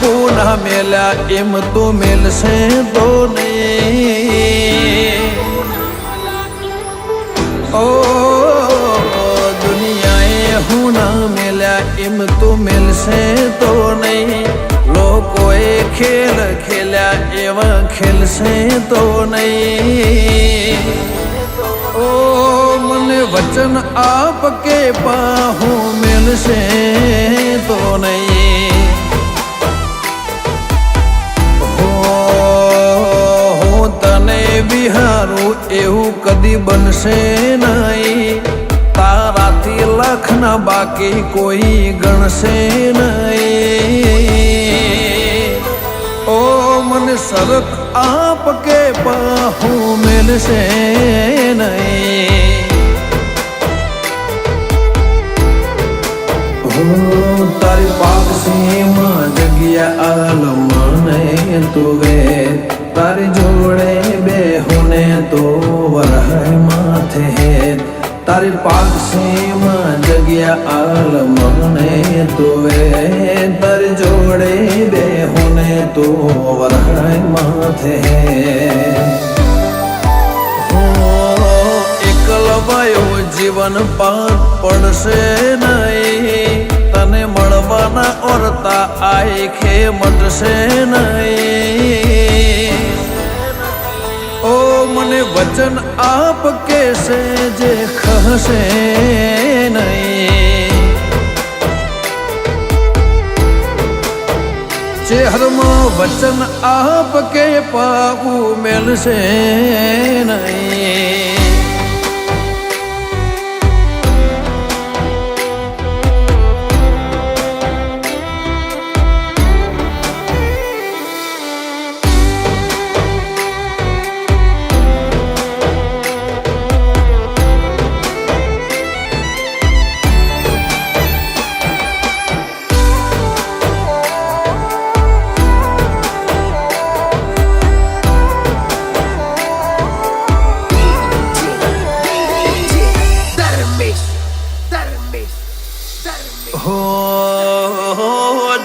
હું ના મેલ્યા એમ તો મેલશે તો નહીં. ઓ દુનિયાએ હું ના મેલ્યા એમ તો મેલશે તો નહીં. લોકોએ ખેલ ખેલ્યા એવા ખેલશે તો નહીં. ઓ મને વચન આપ કે પાહું મેલશે તો નહીં. હું તને વિહારું એવું કદી બનશે નહીં. તારાથી લાખના બાકી કોઈ ગણશે નહીં. ઓ મને સરક આપ કે પાહું મેલશે નહીં. તારી પાકસીમાં જગ્યા આલ મને તુવે. તારી જોડે બેહુને તો વરહાય માથે હેત. તારી પાકસીમાં જગ્યા આલ મને તુવે. તારી જોડે બેહુને તો વરહાય માથે હેત. એકલવાયો જીવન પાર પડશે નહીં. તને મળવાના ઓરતા આંખે મટશે નહીં. ઓ મને વચન આપ કેશે જે ખહશે નહીં. ચહેરમાં વચન આપ કે પાવું મેલશે નહીં.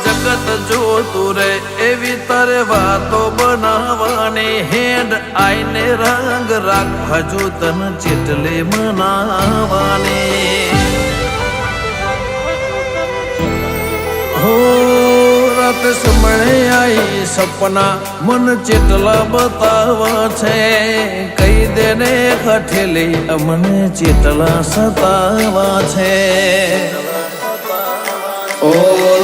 જગત જોતું રે એવી તારે વાતો બનાવવાની. હેડ આઈને રંગ રાખ હજુ તન ચેટલે મનાવાની. હો રાત સમળે આઈ સપના મન ચેટલા બતાવા છે. કહી દેને હઠેલી અમને ચેટલા સતાવા છે. ઓ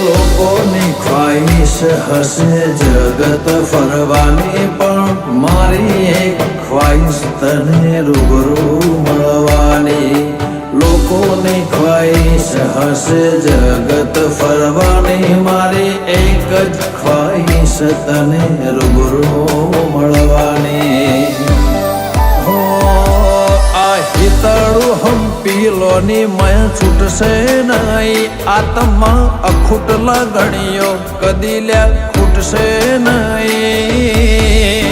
લોકોની ખ્વાહિશ હશે જગત ફરવાની. પણ મારી એક ખ્વાહિશ તને રૂબરૂ મળવાની. લોકોની ખ્વાહિશ હશે જગત ફરવાની. મારી એક જ ખ્વાહિશ તને રૂબરૂ મળવાની. હિતાળું હંપીલોની મય છૂટશે નહીં. આત્મા અખૂટ લાગણીઓ કદી લ્યા ખૂટશે નહીં.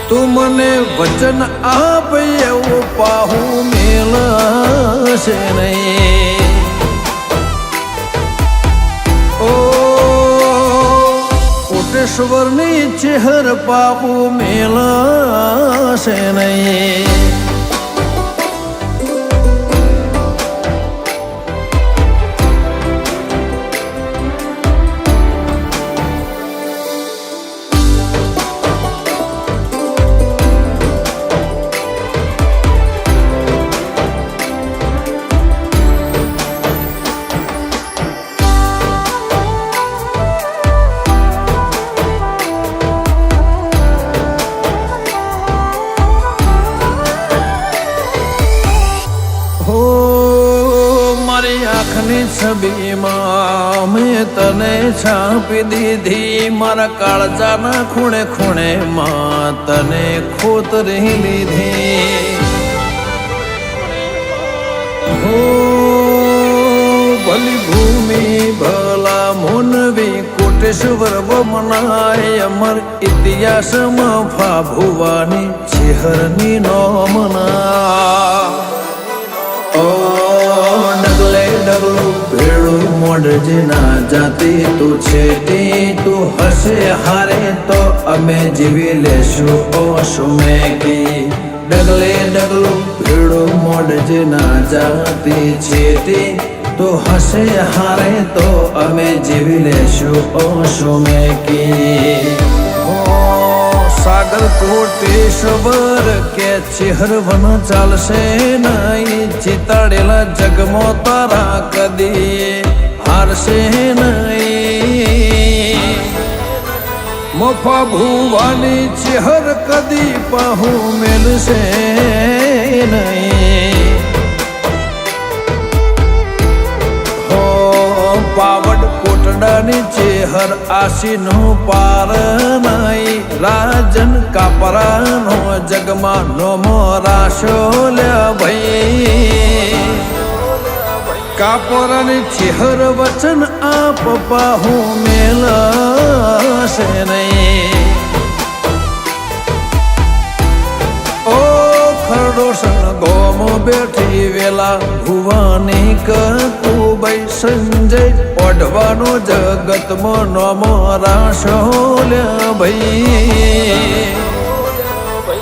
તું મને વચન આપ એવું પાહું મેલશે નહીં. ઓ કોટેશ્વરની ચહેર પાહું મેલશે નહીં. છબીમાં મેં તને છાપી દીધી. મારા કાળજાના ખૂણે ખૂણે માં તને ખોતરી લીધી. હો ભલી ભૂમિ ભલા મોનવી કોટેશ્વર બમનાય. અમર ઇતિહાસમાં ફાભુવાની ચેહરની નોમના. ઓ ડગલે ડગલું ભેળું મોડજે ના જાતી તું છેટી તું હશે હારે તો અમે જીવી લેશું ઓશું મેકી ડગલે ડગલું ભીડું મોડજે ના જાતી છેટી તું હશે હારે તો અમે જીવી લેશું ઓશું મેકી સાગર કોટેશ્વર કે ચેહરવન ચાલશે નહીં ચિતાડેલા જગમો તારા કદી હારશે નહીં મોફા ભુવાની ચેહર કદી પાહુ મેલશે નહીં પાવડ કોટડાની ચેહર આશીનો પાર નહીં રાજન કાપરાનો જગમાં નો મોરાશો લે ભાઈ કાપરાની ચેહર વચન આપ પાહુ મેલશે નહીં ગોમો બેઠી વેલા ભુવાની કતુબાઈ સંજય ઓઢવાનો જગતમાં નોમો રાશો લે ભાઈ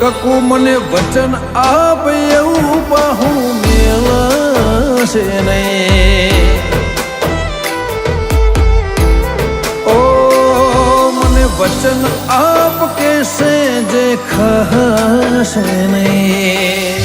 કકુ મને વચન આપ એવું પાહુ મેલશે નહીં ઓ મને વચન આપ કેસે જે ખસે નહીં